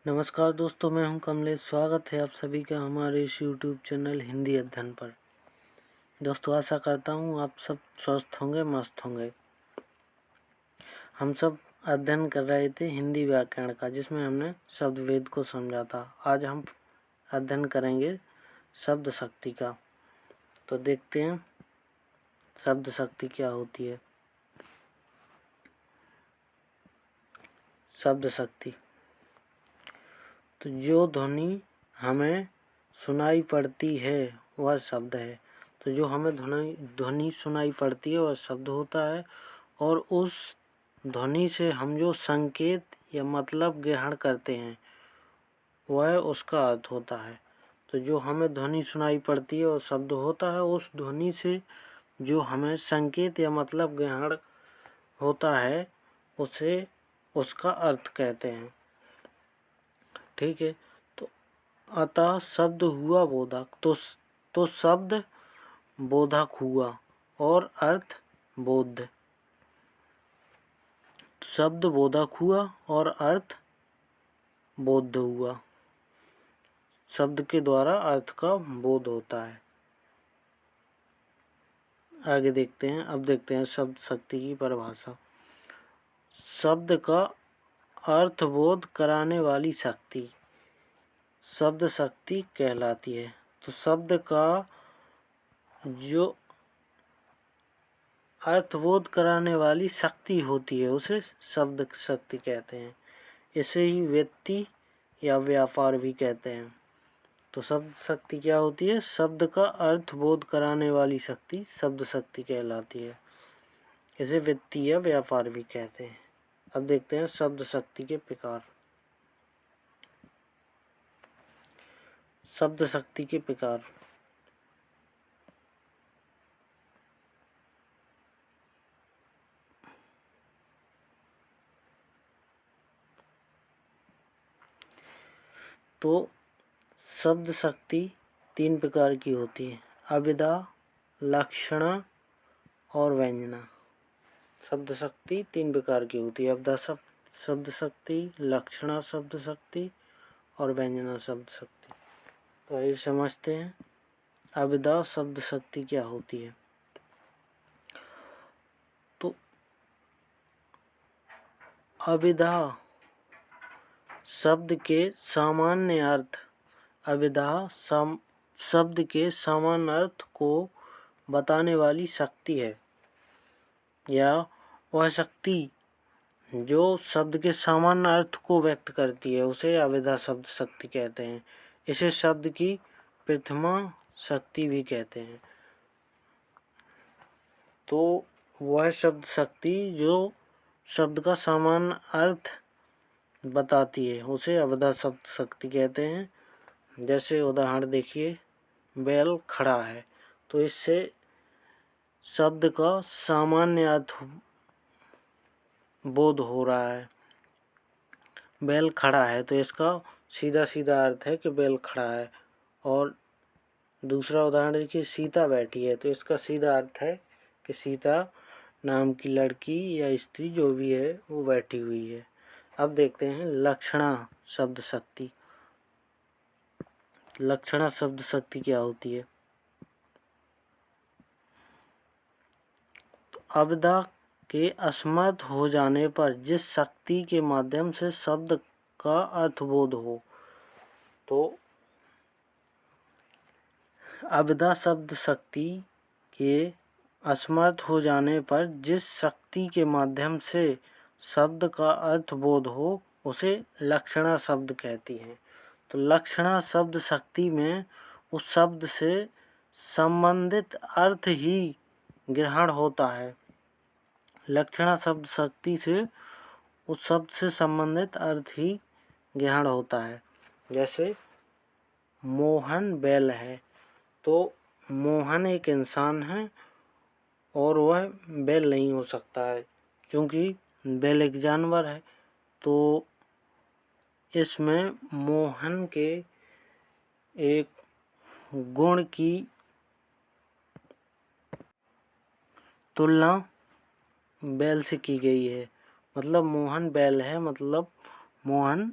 नमस्कार दोस्तों, मैं हूं कमलेश। स्वागत है आप सभी का हमारे इस यूट्यूब चैनल हिंदी अध्ययन पर। दोस्तों, आशा करता हूं आप सब स्वस्थ होंगे, मस्त होंगे। हम सब अध्ययन कर रहे थे हिंदी व्याकरण का, जिसमें हमने शब्द वेद को समझा था। आज हम अध्ययन करेंगे शब्द शक्ति का। तो देखते हैं शब्द शक्ति क्या होती है। शब्द शक्ति तो जो ध्वनि हमें सुनाई पड़ती है वह शब्द है। तो जो हमें ध्वनि सुनाई पड़ती है वह शब्द होता है, और उस ध्वनि से हम जो संकेत या मतलब ग्रहण करते हैं वह उसका अर्थ होता है। तो जो हमें ध्वनि सुनाई पड़ती है वह शब्द होता है। उस ध्वनि से जो हमें संकेत या मतलब ग्रहण होता है उसे उसका अर्थ कहते हैं। ठीक है। तो अतः शब्द हुआ बोधक। तो शब्द बोधक हुआ और अर्थ बोध। शब्द बोधक हुआ और अर्थ बोध हुआ। शब्द के द्वारा अर्थ का बोध होता है। आगे देखते हैं। अब देखते हैं शब्द शक्ति की परिभाषा। शब्द का अर्थबोध कराने वाली शक्ति शब्द शक्ति कहलाती है। तो शब्द का जो अर्थबोध कराने वाली शक्ति होती है उसे शब्द शक्ति कहते हैं। इसे ही व्यक्ति या व्यापार भी कहते हैं। तो शब्द शक्ति क्या होती है? शब्द का अर्थबोध कराने वाली शक्ति शब्द शक्ति कहलाती है। इसे व्यक्ति या व्यापार भी कहते हैं। अब देखते हैं शब्द शक्ति के प्रकार। शब्द शक्ति के प्रकार। तो शब्द शक्ति 3 प्रकार की होती है: अभिधा, लक्षणा और व्यंजना। शब्द शक्ति 3 प्रकार की होती है: अभिधा शब्द शक्ति, लक्षणा शब्द शक्ति और व्यंजना शब्द शक्ति। तो आइए समझते हैं अभिधा शब्द शक्ति क्या होती है। तो अभिधा शब्द के सामान्य अर्थ अभिधा शब्द के सामान्य अर्थ को बताने वाली शक्ति है, या वह शक्ति जो शब्द के सामान्य अर्थ को व्यक्त करती है उसे अभिधा शब्द शक्ति कहते हैं। इसे शब्द की प्रथमा शक्ति भी कहते हैं। तो वह शब्द शक्ति जो शब्द का सामान्य अर्थ बताती है उसे अभिधा शब्द शक्ति कहते हैं। जैसे उदाहरण देखिए, बैल खड़ा है। तो इससे शब्द का सामान्य अर्थ बोध हो रहा है। बैल खड़ा है तो इसका सीधा सीधा अर्थ है कि बैल खड़ा है। और दूसरा उदाहरण देखिए, सीता बैठी है। तो इसका सीधा अर्थ है कि सीता नाम की लड़की या स्त्री जो भी है वो बैठी हुई है। अब देखते हैं लक्षणा शब्द शक्ति। लक्षणा शब्द शक्ति क्या होती है? तो अभिधा के असमर्थ हो जाने पर जिस शक्ति के माध्यम से शब्द का अर्थबोध हो। तो अभिधा शब्द शक्ति के असमर्थ हो जाने पर जिस शक्ति के माध्यम से शब्द का अर्थबोध हो उसे लक्षणा शब्द कहती हैं। तो लक्षणा शब्द शक्ति में उस शब्द से संबंधित अर्थ ही ग्रहण होता है। लक्षणा शब्द शक्ति से उस शब्द से संबंधित अर्थ ही ग्रहण होता है। जैसे मोहन बैल है। तो मोहन एक इंसान है और वह बैल नहीं हो सकता है, क्योंकि बैल एक जानवर है। तो इसमें मोहन के एक गुण की तुलना बैल से की गई है। मतलब मोहन बैल है, मतलब मोहन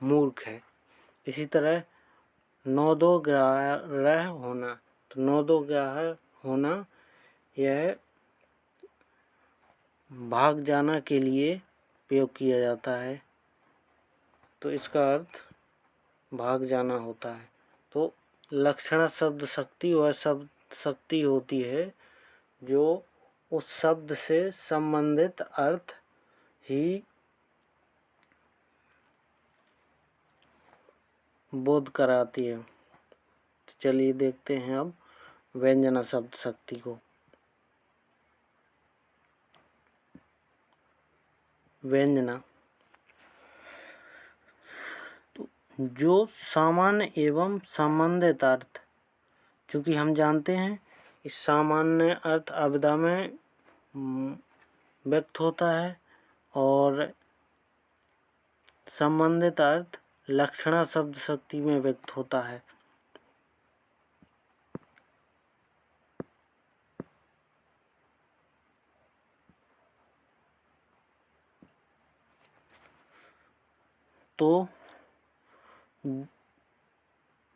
मूर्ख है। इसी तरह नौ दो ग्यारह होना, तो नौ दो ग्यारह होना यह भाग जाना के लिए प्रयोग किया जाता है, तो इसका अर्थ भाग जाना होता है। तो लक्षणा शब्द शक्ति वह शब्द शक्ति होती है जो उस शब्द से संबंधित अर्थ ही बोध कराती है। तो चलिए देखते हैं अब व्यंजना शब्द शक्ति को। व्यंजना तो जो सामान्य एवं संबंधित अर्थ, चूँकि हम जानते हैं इस सामान्य अर्थ अभिधा में व्यक्त होता है और संबंधित अर्थ लक्षणा शब्द शक्ति में व्यक्त होता है। तो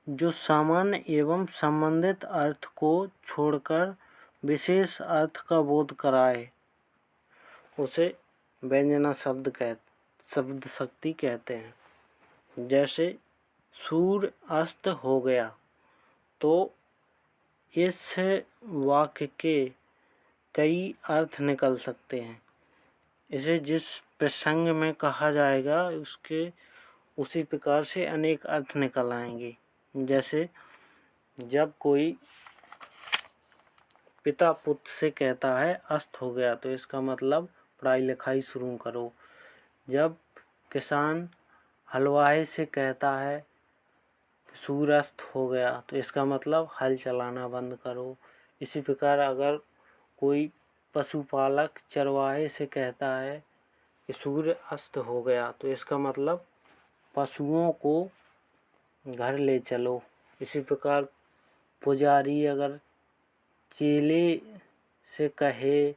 जो सामान्य एवं संबंधित अर्थ को छोड़कर विशेष अर्थ का बोध कराए उसे व्यंजना शब्द शक्ति कहते हैं। जैसे सूर्य अस्त हो गया, तो इस वाक्य के कई अर्थ निकल सकते हैं। इसे जिस प्रसंग में कहा जाएगा उसके उसी प्रकार से अनेक अर्थ निकल आएंगे। जैसे जब कोई पिता पुत्र से कहता है अस्त हो गया, तो इसका मतलब पढ़ाई लिखाई शुरू करो। जब किसान हलवाई से कहता है सूर्यास्त हो गया, तो इसका मतलब हल चलाना बंद करो। इसी प्रकार अगर कोई पशुपालक चरवाहे से कहता है कि सूर्य अस्त हो गया, तो इसका मतलब पशुओं को घर ले चलो। इसी प्रकार पुजारी अगर चेले से कहे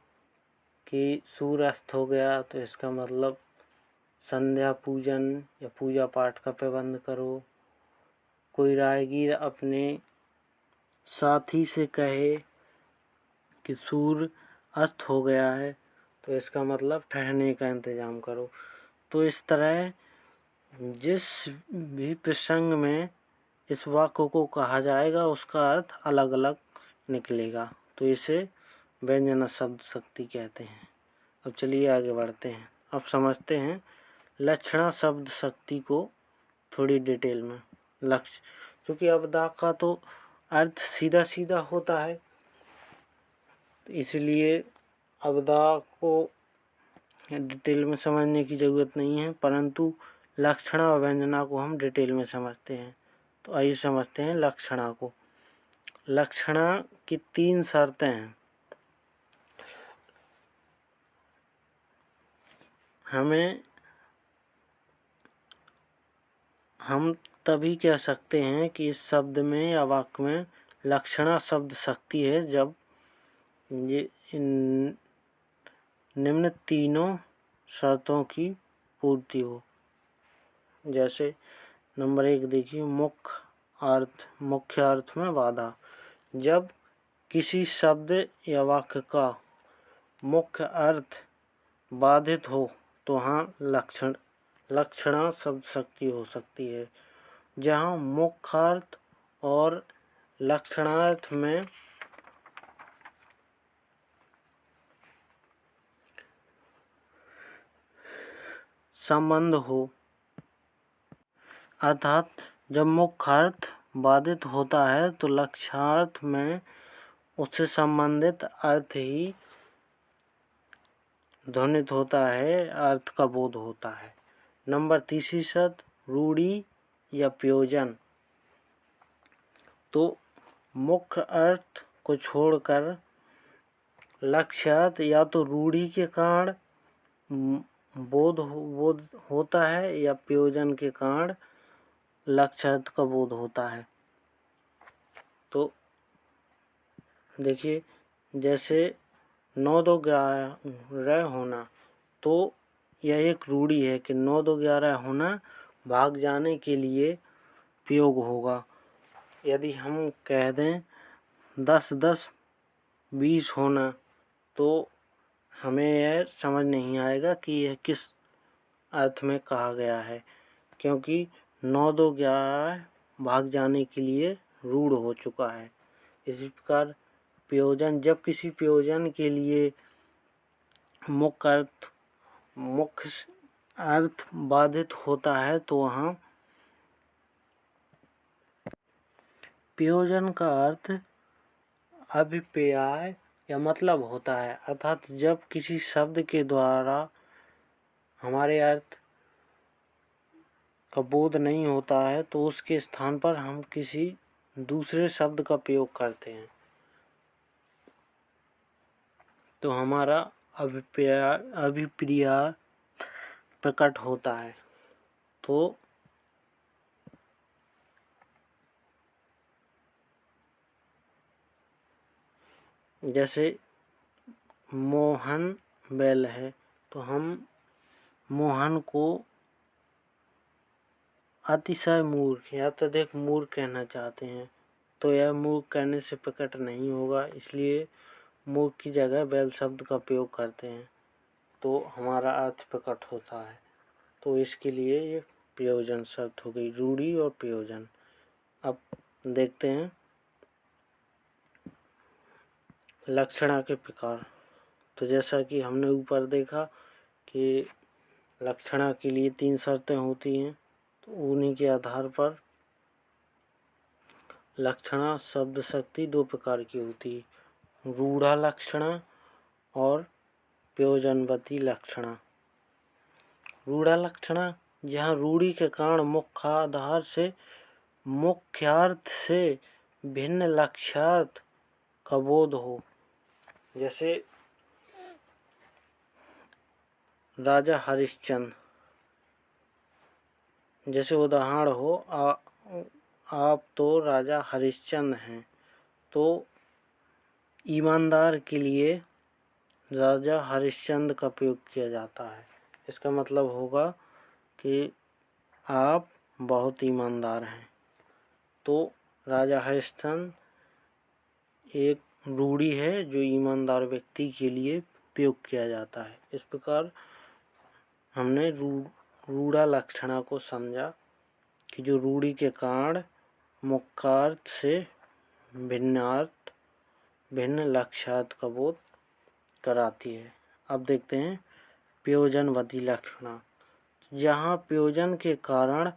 कि सूर्य अस्त हो गया, तो इसका मतलब संध्या पूजन या पूजा पाठ का प्रबंध करो। कोई राहगीर अपने साथी से कहे कि सूर्य अस्त हो गया है, तो इसका मतलब ठहरने का इंतजाम करो। तो इस तरह जिस भी प्रसंग में इस वाक्य को कहा जाएगा उसका अर्थ अलग अलग निकलेगा, तो इसे व्यंजना शब्द शक्ति कहते हैं। अब चलिए आगे बढ़ते हैं। अब समझते हैं लक्षणा शब्द शक्ति को थोड़ी डिटेल में। लक्ष्य, क्योंकि अवधा का तो अर्थ सीधा सीधा होता है, तो इसलिए अवधा को डिटेल में समझने की ज़रूरत नहीं है, परंतु लक्षणा और व्यंजना को हम डिटेल में समझते हैं। तो आइए समझते हैं लक्षणा को। लक्षणा की 3 शर्तें हैं। हम तभी कह सकते हैं कि इस शब्द में या वाक्य में लक्षणा शब्द शक्ति है जब ये निम्न तीनों शर्तों की पूर्ति हो। जैसे नंबर 1 देखिए, मुख्य अर्थ में बाधा। जब किसी शब्द या वाक्य का मुख्य अर्थ बाधित हो तो हाँ लक्षणा शब्द शक्ति हो सकती है। जहाँ मुख्यार्थ और लक्षणार्थ में संबंध हो, अर्थात जब मुख्यार्थ बाधित होता है तो लक्षणार्थ में उससे संबंधित अर्थ ही ध्वनित होता है, अर्थ का बोध होता है। नंबर 3 शर्त रूढ़ि या प्रयोजन। तो मुख्य अर्थ को छोड़कर लक्ष्यार्थ या तो रूढ़ि के कारण बोध होता है या प्रयोजन के कारण लक्ष्यार्थ का बोध होता है। तो देखिए जैसे 9 2 11 होना, तो यह एक रूढ़ि है कि 9 2 11 होना भाग जाने के लिए प्रयोग होगा। यदि हम कह दें 10-10 20 होना, तो हमें यह समझ नहीं आएगा कि यह किस अर्थ में कहा गया है, क्योंकि 9-2 11 भाग जाने के लिए रूढ़ हो चुका है। इसी प्रकार प्रयोजन, जब किसी प्रयोजन के लिए मुख्य अर्थ बाधित होता है तो वहाँ प्रयोजन का अर्थ अभिप्राय या मतलब होता है। अर्थात जब किसी शब्द के द्वारा हमारे अर्थ का बोध नहीं होता है तो उसके स्थान पर हम किसी दूसरे शब्द का प्रयोग करते हैं, तो हमारा अभिप्राय प्रकट होता है। तो जैसे मोहन बैल है, तो हम मोहन को अतिशय मूर्ख या अत्यधिक मूर्ख कहना चाहते हैं, तो यह मूर्ख कहने से प्रकट नहीं होगा, इसलिए मूर्ख की जगह बैल शब्द का प्रयोग करते हैं तो हमारा अर्थ प्रकट होता है। तो इसके लिए ये प्रयोजन शर्त हो गई, रूढ़ी और प्रयोजन। अब देखते हैं लक्षणा के प्रकार। तो जैसा कि हमने ऊपर देखा कि लक्षणा के लिए 3 शर्तें होती हैं, तो उन्हीं के आधार पर लक्षणा शब्द शक्ति 2 प्रकार की होती है, रूढ़ा लक्षणा और प्रयोजनवती लक्षणा। रूढ़ा लक्षणा, जहाँ रूढ़ी के कारण मुख्याधार से मुख्यार्थ से भिन्न लक्ष्यार्थ का बोध हो। जैसे राजा हरिश्चंद्र, जैसे उदाहरण हो आप तो राजा हरिश्चंद्र हैं, तो ईमानदार के लिए राजा हरिश्चंद्र का प्रयोग किया जाता है। इसका मतलब होगा कि आप बहुत ईमानदार हैं। तो राजा हरिश्चंद्र एक रूढ़ी है जो ईमानदार व्यक्ति के लिए प्रयोग किया जाता है। इस प्रकार हमने रूढ़ा लक्षणा को समझा कि जो रूढ़ी के कारण मुख्यार्थ से भिन्न लक्ष्यार्थ का बोध कराती है। अब देखते हैं प्रयोजनवती लक्षणा, जहाँ प्रयोजन के कारण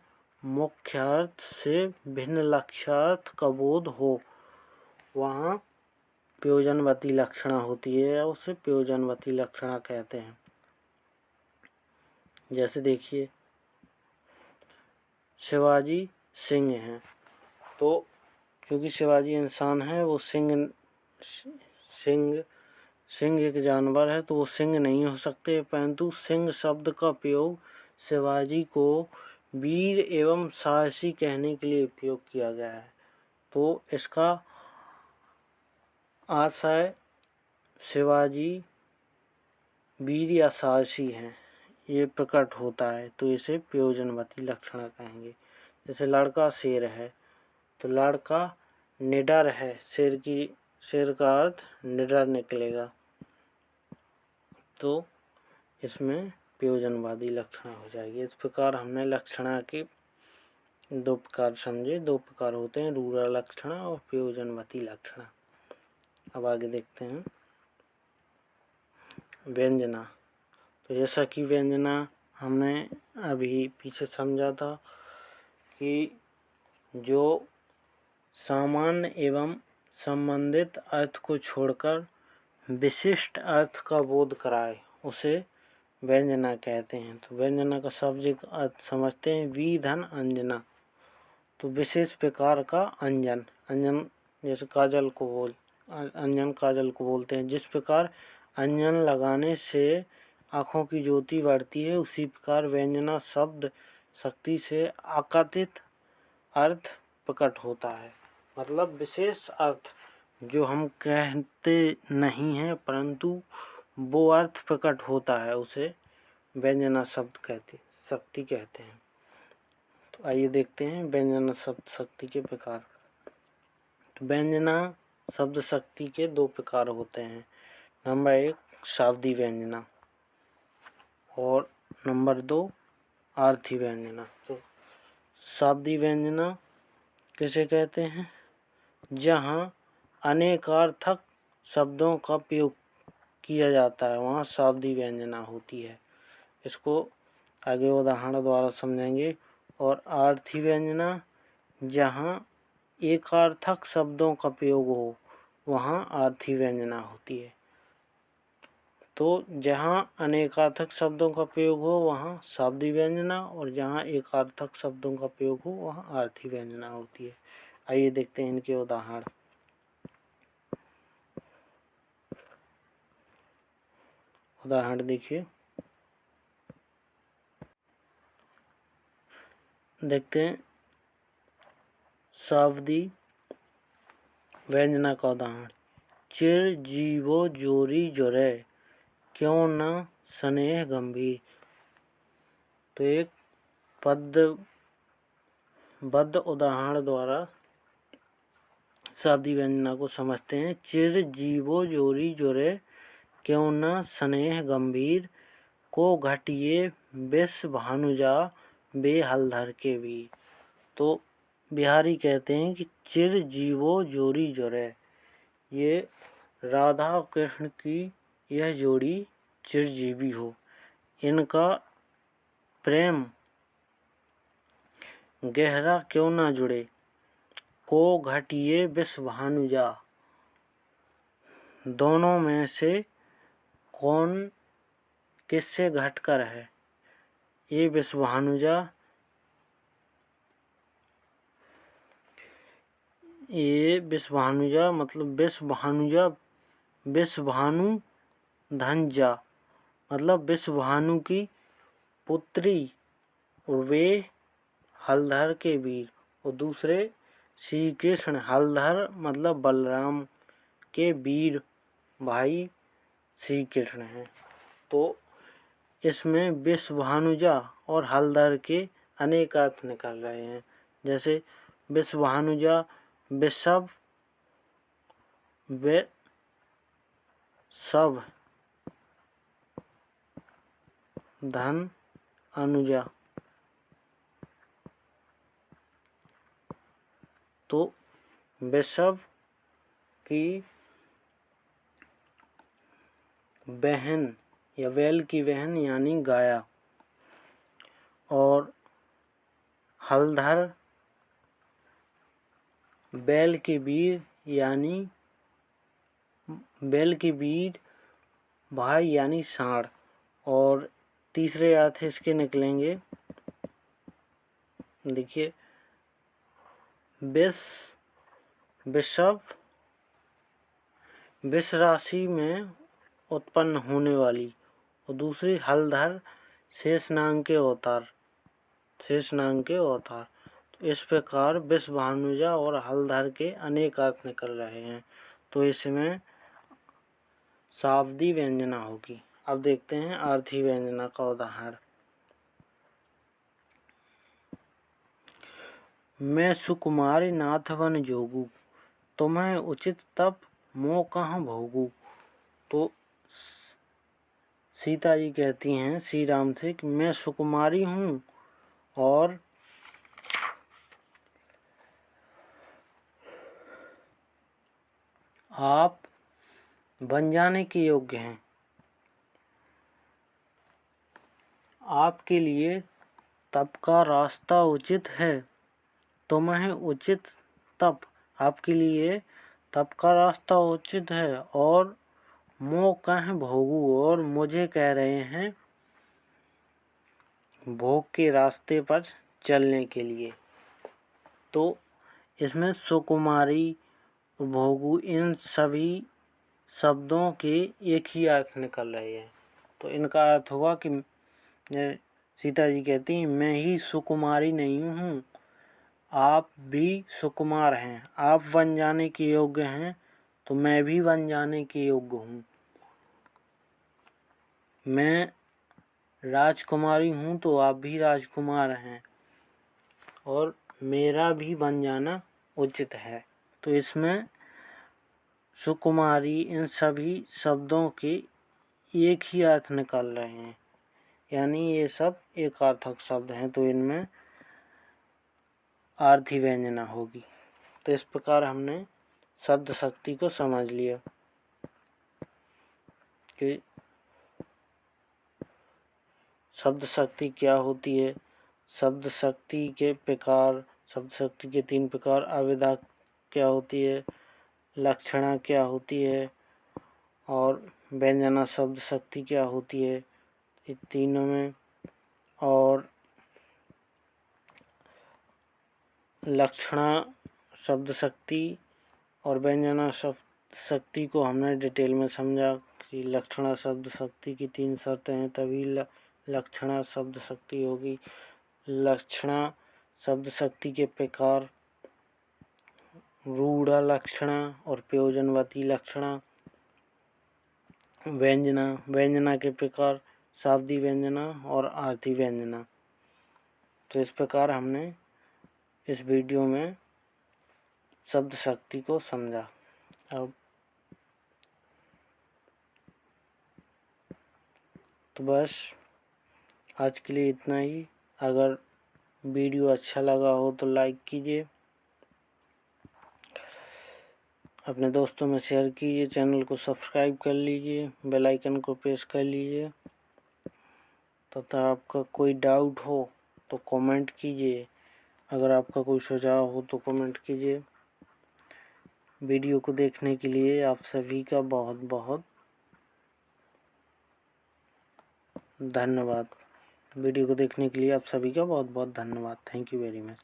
मुख्यार्थ से भिन्न लक्ष्यार्थ का बोध हो, वहाँ प्रयोजनवती लक्षणा होती है या उसे प्रयोजनवती लक्षणा कहते हैं। जैसे देखिए शिवाजी सिंह हैं, तो क्योंकि शिवाजी इंसान है, वो सिंह एक जानवर है, तो वो सिंह नहीं हो सकते, परंतु सिंह शब्द का प्रयोग शिवाजी को वीर एवं साहसी कहने के लिए प्रयोग किया गया है। तो इसका आशय शिवाजी वीर या साहसी हैं ये प्रकट होता है, तो इसे प्रयोजनवती लक्षणा कहेंगे। जैसे लड़का शेर है, तो लड़का निडर है, शेर का अर्थ निडर निकलेगा, तो इसमें प्रयोजनवादी लक्षणा हो जाएगी। इस प्रकार हमने लक्षणा के 2 प्रकार समझे। 2 प्रकार होते हैं, रूढ़ा लक्षणा और प्रयोजनवती लक्षणा। अब आगे देखते हैं व्यंजना। तो जैसा कि व्यंजना हमने अभी पीछे समझा था कि जो सामान्य एवं संबंधित अर्थ को छोड़कर विशिष्ट अर्थ का बोध कराए उसे व्यंजना कहते हैं। तो व्यंजना का शाब्दिक अर्थ समझते हैं, वी धन अंजना, तो विशेष प्रकार का अंजन। जैसे अंजन काजल को बोलते हैं। जिस प्रकार अंजन लगाने से आँखों की ज्योति बढ़ती है, उसी प्रकार व्यंजना शब्द शक्ति से आकथित अर्थ प्रकट होता है। मतलब विशेष अर्थ जो हम कहते नहीं हैं, परंतु वो अर्थ प्रकट होता है, उसे व्यंजना शक्ति कहते हैं। तो आइए देखते हैं व्यंजना शब्द शक्ति के प्रकार। तो व्यंजना शब्द शक्ति के दो प्रकार होते हैं। नंबर 1 शाब्दिक व्यंजना और नंबर 2 आर्थी व्यंजना। तो शाब्दिक व्यंजना किसे कहते हैं? जहाँ अनेकार्थक शब्दों का प्रयोग किया जाता है वहाँ शाब्दिक व्यंजना होती है। इसको आगे उदाहरण द्वारा समझेंगे। और आर्थी व्यंजना जहाँ एकार्थक शब्दों का प्रयोग हो वहाँ आर्थी व्यंजना होती है। तो जहाँ अनेकार्थक शब्दों का प्रयोग हो वहाँ शाब्दिक व्यंजना और जहाँ एकार्थक शब्दों का प्रयोग हो वहाँ आर्थी व्यंजना होती है। आइए देखते हैं इनके उदाहरण। उदाहरण देखिए, देखते हैं शाब्दिक व्यंजना का उदाहरण। चिर जीवो जोरी जोरे क्यों न स्नेह गंभीर। तो एक पद्यबद्ध उदाहरण द्वारा शाब्दिक व्यंजना को समझते हैं। चिर जीवो जोरी जोरे क्यों न स्नेह गंभीर को घटिए विष भानुजा बे हलधर के वीर। तो बिहारी कहते हैं कि चिर जीवो जोरी जोरे, ये राधा और कृष्ण की यह जोड़ी चिरजीवी हो, इनका प्रेम गहरा क्यों ना जुड़े को घटिए विष भानुजा, दोनों में से कौन किससे घटकर है। ये विष भानुजा, ये विष भानुजा मतलब विष भानुजा, विष भानु धनजा मतलब विष भानु की पुत्री और वे हलधर के वीर। और दूसरे श्री कृष्ण, हलधर मतलब बलराम के वीर भाई श्री कृष्ण हैं। तो इसमें विष भानुजा और हलधर के अनेक अर्थ निकल रहे हैं। जैसे विष भानुजा विषव सब धन अनुजा। तो विषव की बहन या बैल की बहन यानी गाया, और हलधर बैल के वीर यानी बैल के वीर भाई यानी सांड। और तीसरे अर्थ इसके निकलेंगे, देखिए विषव विष राशि में उत्पन्न होने वाली, और दूसरी हलधर शेषनाग के अवतार, शेषनाग के अवतार। तो इस प्रकार विष भानुजा और हलधर के अनेक अर्थ निकल रहे हैं। तो इसमें शाब्दिक व्यंजना होगी। अब देखते हैं आर्थी व्यंजना का उदाहरण। मैं सुकुमारी नाथ बन जोगू तुम्हें उचित तप मोह कहाँ भोगू। तो सीता जी कहती हैं श्री राम से कि मैं सुकुमारी हूँ और आप बन जाने के योग्य हैं। आपके लिए तप का रास्ता उचित है, तुम्हें उचित तप, आपके लिए तप का रास्ता उचित है और मोह कहाँ भोगू, और मुझे कह रहे हैं भोग के रास्ते पर चलने के लिए। तो इसमें सुकुमारी भोगू इन सभी शब्दों के एक ही अर्थ निकल रहे हैं। तो इनका अर्थ होगा कि सीता जी कहती हैं मैं ही सुकुमारी नहीं हूँ, आप भी सुकुमार हैं, आप बन जाने के योग्य हैं तो मैं भी बन जाने के योग्य हूँ। मैं राजकुमारी हूँ तो आप भी राजकुमार हैं। और मेरा भी बन जाना उचित है। तो इसमें सुकुमारी इन सभी शब्दों के एक ही अर्थ निकल रहे हैं, यानी ये सब एकार्थक शब्द हैं, तो इनमें आर्थी व्यंजना होगी। तो इस प्रकार हमने शब्द शक्ति को समझ लिया कि शब्द शक्ति क्या होती है, शब्द शक्ति के प्रकार, शब्द शक्ति के 3 प्रकार, अविधा क्या होती है, लक्षणा क्या होती है और व्यंजना शब्द शक्ति क्या होती है, इन तीनों में। और लक्षणा शब्द शक्ति और व्यंजना शब्द शक्ति को हमने डिटेल में समझा कि लक्षणा शब्द शक्ति की 3 शर्तें हैं, तभी लक्षणा शब्द शक्ति होगी। लक्षणा शब्द शक्ति के प्रकार रूढ़ लक्षणा और प्रयोजनवती लक्षणा। व्यंजना के प्रकार शाब्दी व्यंजना और आर्थी व्यंजना। तो इस प्रकार हमने इस वीडियो में शब्द शक्ति को समझा। अब तो बस आज के लिए इतना ही। अगर वीडियो अच्छा लगा हो तो लाइक कीजिए, अपने दोस्तों में शेयर कीजिए, चैनल को सब्सक्राइब कर लीजिए, बेल आइकन को प्रेस कर लीजिए। तथा आपका कोई डाउट हो तो कमेंट कीजिए, अगर आपका कोई सुझाव हो तो कमेंट कीजिए। वीडियो को देखने के लिए आप सभी का बहुत बहुत धन्यवाद। वीडियो को देखने के लिए आप सभी का बहुत बहुत धन्यवाद। Thank you very much.